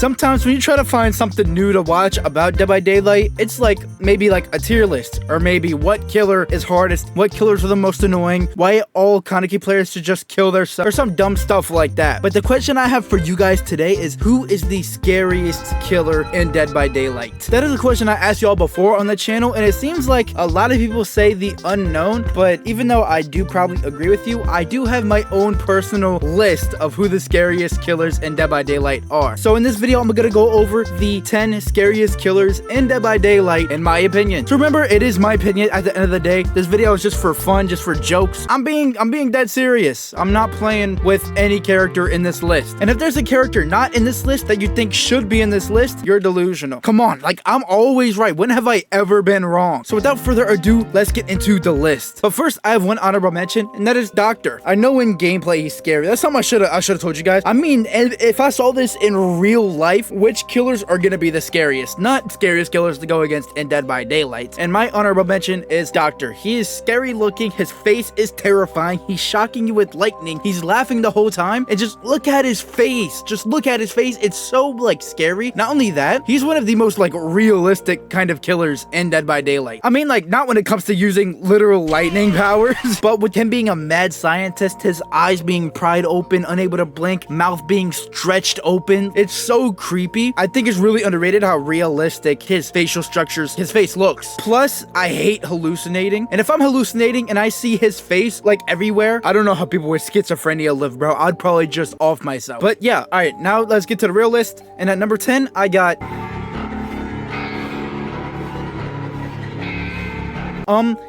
Sometimes when you try to find something new to watch about Dead by Daylight, it's like maybe like a tier list, or maybe what killer is hardest, what killers are the most annoying, why all Kaneki players should just kill their stuff, or some dumb stuff like that. But the question I have for you guys today is, who is the scariest killer in Dead by Daylight? That is a question I asked y'all before on the channel, and it seems like a lot of people say the unknown, but even though I do probably agree with you, I do have my own personal list of who the scariest killers in Dead by Daylight are. So in this video, I'm gonna go over the 10 scariest killers in Dead by Daylight in my opinion. So remember, it is my opinion at the end of the day. This video is just for fun, just for jokes. I'm being dead serious. I'm not playing with any character in this list. And if there's a character not in this list that you think should be in this list, you're delusional. Come on, like I'm always right. When have I ever been wrong? So without further ado, let's get into the list. But first, I have one honorable mention, and that is Doctor. I know in gameplay he's scary. That's something I should have told you guys. I mean, if I saw this in real life, which killers are gonna be the scariest? Not scariest killers to go against in Dead by Daylight. And my honorable mention is Doctor. He is scary looking. His face is terrifying. He's shocking you with lightning. He's laughing the whole time. And just look at his face. Just look at his face. It's so like scary. Not only that, he's one of the most like realistic kind of killers in Dead by Daylight. I mean, like, not when it comes to using literal lightning powers, but with him being a mad scientist, his eyes being pried open, unable to blink, mouth being stretched open. It's so creepy. I think it's really underrated how realistic his facial structures, his face looks. Plus, I hate hallucinating. And if I'm hallucinating and I see his face like everywhere, I don't know how people with schizophrenia live, bro. I'd probably just off myself. But yeah, all right, now let's get to the real list. And at number 10, I got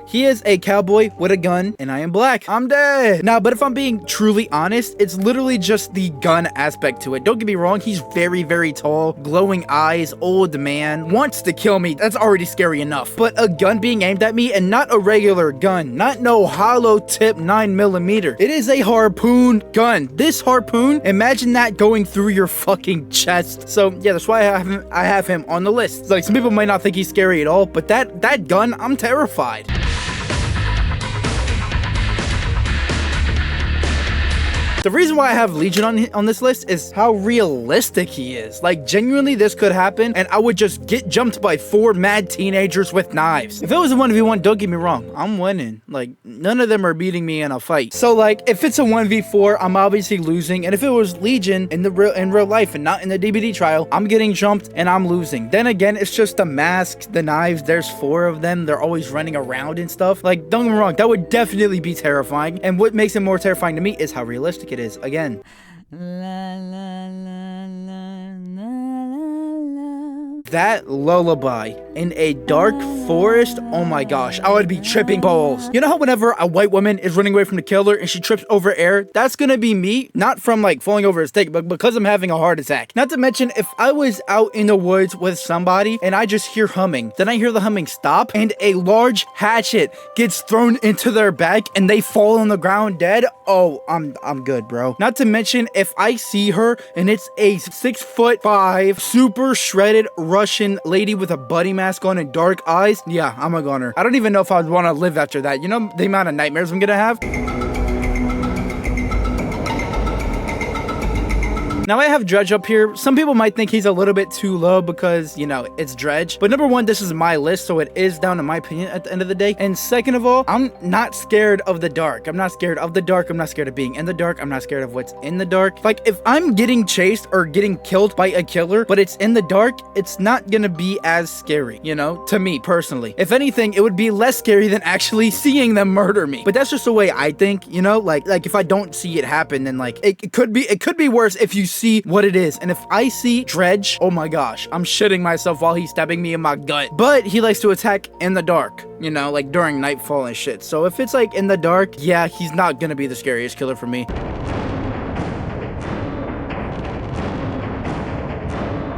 he is a cowboy with a gun, and I am black. I'm dead. Now, but if I'm being truly honest, it's literally just the gun aspect to it. Don't get me wrong, he's very, very tall, glowing eyes, old man, wants to kill me. That's already scary enough. But a gun being aimed at me, and not a regular gun, not no hollow tip 9mm. It is a harpoon gun. This harpoon, imagine that going through your fucking chest. So yeah, that's why I have him on the list. Like, some people might not think he's scary at all, but that gun, I'm terrified. The reason why I have Legion on this list is how realistic he is. Like, genuinely, this could happen, and I would just get jumped by 4 mad teenagers with knives. If it was a 1v1, don't get me wrong, I'm winning. Like, none of them are beating me in a fight. So, like, if it's a 1v4, I'm obviously losing. And if it was Legion in real life and not in the DBD trial, I'm getting jumped and I'm losing. Then again, it's just the masks, the knives. There's 4 of them. They're always running around and stuff. Like, don't get me wrong, that would definitely be terrifying. And what makes it more terrifying to me is how realistic it is. Again, that lullaby in a dark forest, oh my gosh, I would be tripping balls. You know how whenever a white woman is running away from the killer and she trips over air, that's gonna be me, not from like falling over a stick, but because I'm having a heart attack. Not to mention, if I was out in the woods with somebody and I just hear humming, then I hear the humming stop and a large hatchet gets thrown into their back and they fall on the ground dead, oh, I'm good, bro. Not to mention, if I see her and it's a 6'5" super shredded Russian lady with a buddy mask on and dark eyes, yeah, I'm a goner. I don't even know if I'd want to live after that. You know the amount of nightmares I'm gonna have? Now I have Dredge up here. Some people might think he's a little bit too low because, you know, it's Dredge. But number 1, this is my list, so it is down in my opinion at the end of the day. And second of all, I'm not scared of the dark. I'm not scared of the dark. I'm not scared of being in the dark. I'm not scared of what's in the dark. Like, if I'm getting chased or getting killed by a killer, but it's in the dark, it's not gonna be as scary, you know, to me personally. If anything, it would be less scary than actually seeing them murder me. But that's just the way I think, you know, like if I don't see it happen, then like it could be worse if you see what it is. And if I see Dredge, oh my gosh, I'm shitting myself while he's stabbing me in my gut. But he likes to attack in the dark, you know, like during nightfall and shit. So if it's like in the dark, yeah, he's not gonna be the scariest killer for me.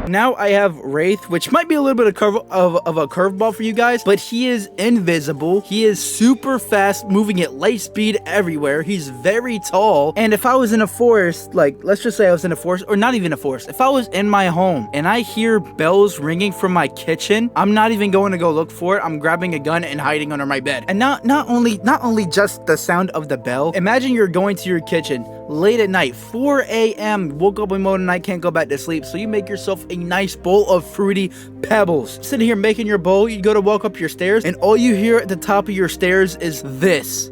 Now I have Wraith, which might be a little bit of a curveball for you guys, but he is invisible. He is super fast, moving at light speed everywhere. He's very tall. And if I was in a forest, like, let's just say I was in a forest, or not even a forest, if I was in my home and I hear bells ringing from my kitchen, I'm not even going to go look for it. I'm grabbing a gun and hiding under my bed. And not only just the sound of the bell, imagine you're going to your kitchen, late at night, 4 a.m. Woke up in the middle of the night, can't go back to sleep. So you make yourself a nice bowl of fruity pebbles. Sitting here making your bowl, you go to walk up your stairs, and all you hear at the top of your stairs is this.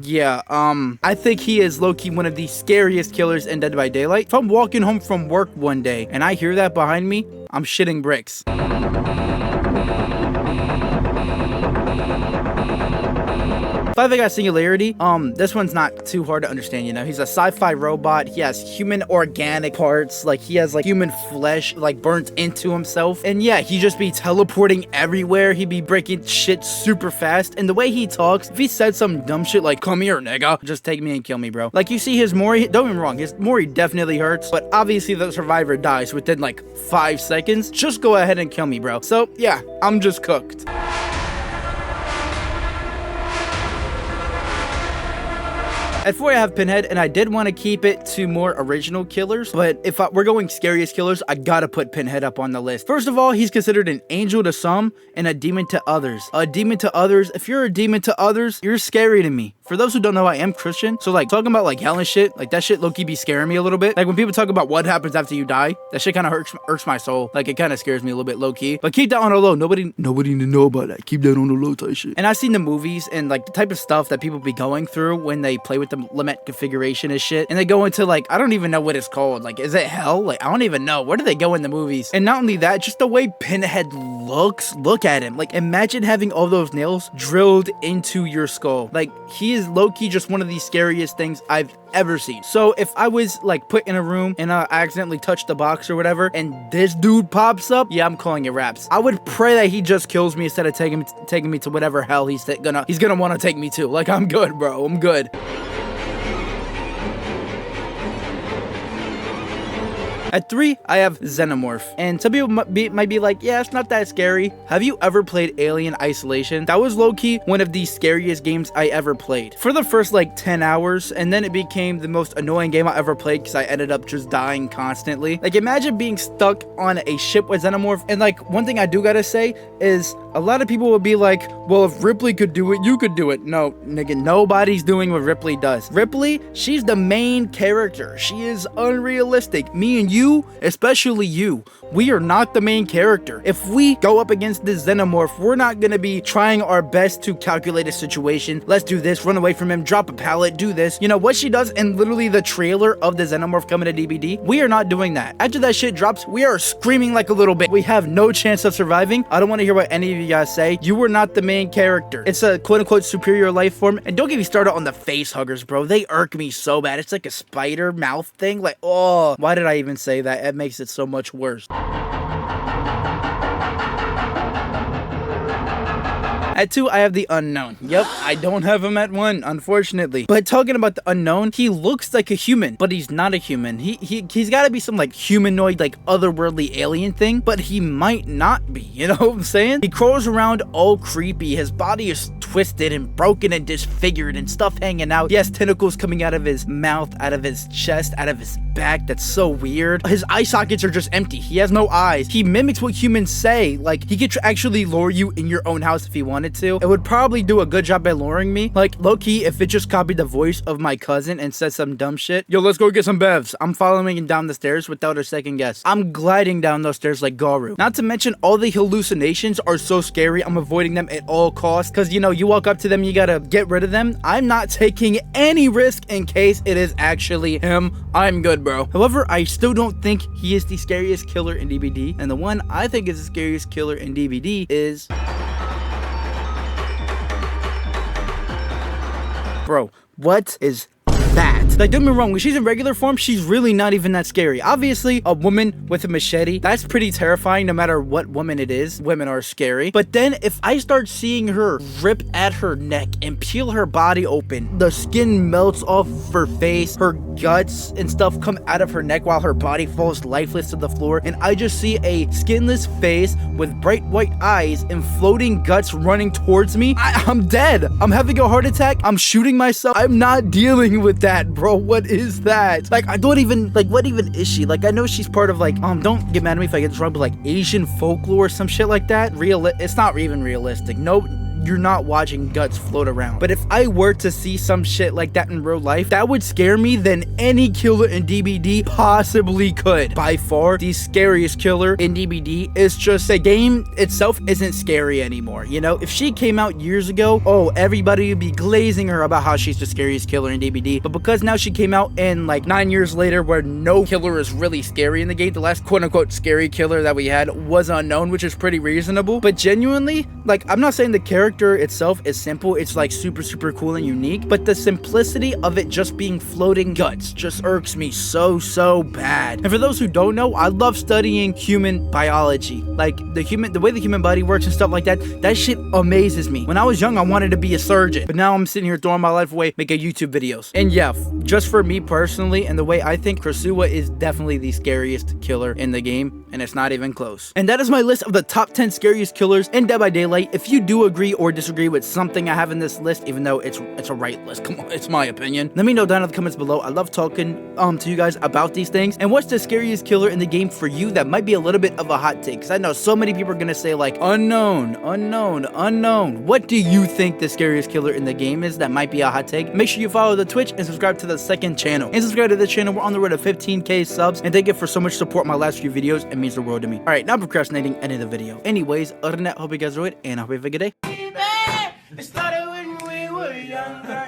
Yeah, I think he is low-key one of the scariest killers in Dead by Daylight. If I'm walking home from work one day and I hear that behind me, I'm shitting bricks. 5, I got Singularity. This one's not too hard to understand, you know. He's a sci-fi robot. He has human organic parts. Like, he has, like, human flesh, like, burnt into himself. And yeah, he just be teleporting everywhere. He'd be breaking shit super fast. And the way he talks, if he said some dumb shit like, "Come here, nigga," just take me and kill me, bro. Like, you see his Mori, don't get me wrong, his Mori definitely hurts. But obviously, the survivor dies within, like, 5 seconds. Just go ahead and kill me, bro. So, yeah, I'm just cooked. At 4, I have Pinhead, and I did want to keep it to more original killers, but if we're going scariest killers, I gotta put Pinhead up on the list. First of all, he's considered an angel to some and a demon to others. A demon to others, if you're a demon to others, you're scary to me. For those who don't know, I am Christian, so like talking about like hell and shit, like that shit low-key be scaring me a little bit. Like when people talk about what happens after you die, that shit kind of hurts my soul. Like it kind of scares me a little bit low-key. But keep that on the low. Nobody need to know about that. Keep that on the low type shit. And I've seen the movies and like the type of stuff that people be going through when they play with the lament configuration and shit. And they go into like, I don't even know what it's called. Like, is it hell? Like, I don't even know. Where do they go in the movies? And not only that, just the way Pinhead looks. Look at him. Like, imagine having all those nails drilled into your skull. Like, he is low-key just one of the scariest things I've ever seen. So if I was like put in a room and I accidentally touched the box or whatever and this dude pops up, yeah, I'm calling it raps. I would pray that he just kills me instead of taking me to whatever hell he's gonna want to take me to. Like, I'm good, bro. I'm good. At 3, I have Xenomorph. And some people might be like, yeah, it's not that scary. Have you ever played Alien Isolation? That was low-key one of the scariest games I ever played. For the first like 10 hours, and then it became the most annoying game I ever played because I ended up just dying constantly. Like, imagine being stuck on a ship with Xenomorph. And like, one thing I do gotta say is a lot of people will be like, well, if Ripley could do it, you could do it. No, nigga, nobody's doing what Ripley does. Ripley, she's the main character. She is unrealistic. Me and you, especially you, we are not the main character. If we go up against this Xenomorph, we're not gonna be trying our best to calculate a situation. Let's do this, run away from him, drop a pallet, do this. You know, what she does in literally the trailer of the Xenomorph coming to DBD, we are not doing that. After that shit drops, we are screaming like a little bit. We have no chance of surviving. I don't want to hear what any of you guys say. You were not the main character. It's a quote-unquote superior life form. And don't get me started on the face huggers, bro. They irk me so bad. It's like a spider mouth thing. Like, oh, why did I even say that? It makes it so much worse. At 2, I have the Unknown. Yep, I don't have him at 1, unfortunately. But talking about the Unknown, he looks like a human, but he's not a human. He's got to be some like humanoid, like otherworldly alien thing, but he might not be, you know what I'm saying? He crawls around all creepy. His body is twisted and broken and disfigured and stuff hanging out. He has tentacles coming out of his mouth, out of his chest, out of his back. That's so weird. His eye sockets are just empty. He has no eyes. He mimics what humans say. Like, he could actually lure you in your own house if he wanted to. It would probably do a good job at luring me. Like, low-key, if it just copied the voice of my cousin and said some dumb shit, yo, let's go get some bevs, I'm following him down the stairs without a second guess. I'm gliding down those stairs like Garu. Not to mention, all the hallucinations are so scary, I'm avoiding them at all costs, because, you know, you walk up to them, you gotta get rid of them. I'm not taking any risk in case it is actually him. I'm good, bro. However, I still don't think he is the scariest killer in DBD, and the one I think is the scariest killer in DBD is... Bro, what is that? Like, don't get me wrong, when she's in regular form, she's really not even that scary. Obviously, a woman with a machete, that's pretty terrifying no matter what woman it is. Women are scary. But then if I start seeing her rip at her neck and peel her body open, the skin melts off her face, her guts and stuff come out of her neck while her body falls lifeless to the floor, and I just see a skinless face with bright white eyes and floating guts running towards me, I'm dead. I'm having a heart attack. I'm shooting myself. I'm not dealing with that, bro. What is that? Like, I don't even, like, what even is she? Like, I know she's part of, like, don't get mad at me if I get this wrong, but, like, Asian folklore or some shit like that. It's not even realistic. No, you're not watching guts float around. But if I were to see some shit like that in real life, that would scare me than any killer in DBD possibly could. By far, the scariest killer in DBD is just the game itself isn't scary anymore. You know, if she came out years ago, oh, everybody would be glazing her about how she's the scariest killer in DBD. But because now she came out in like 9 years later where no killer is really scary in the game, the last quote-unquote scary killer that we had was unknown, which is pretty reasonable. But genuinely, like, I'm not saying the character itself is simple, it's like super cool and unique, but the simplicity of it just being floating guts just irks me so bad. And for those who don't know, I love studying human biology, like the way the human body works and stuff like that. That shit amazes me. When I was young, I wanted to be a surgeon, but now I'm sitting here throwing my life away making YouTube videos. And yeah, just for me personally and the way I think, Krasue is definitely the scariest killer in the game, and it's not even close. And that is my list of the top 10 scariest killers in Dead by Daylight. If you do agree or disagree with something I have in this list, even though it's a right list, come on, it's my opinion, let me know down in the comments below. I love talking to you guys about these things. And what's the scariest killer in the game for you? That might be a little bit of a hot take, because I know so many people are gonna say like unknown. What do you think the scariest killer in the game is? That might be a hot take. Make sure you follow the Twitch and subscribe to the second channel. And subscribe to the channel. We're on the road to 15k subs. And thank you for so much support my last few videos. It means the world to me. Alright, now I'm procrastinating, ending the video. Anyways, other than that, hope you guys enjoyed, and I hope you have a good day. It started when we were younger.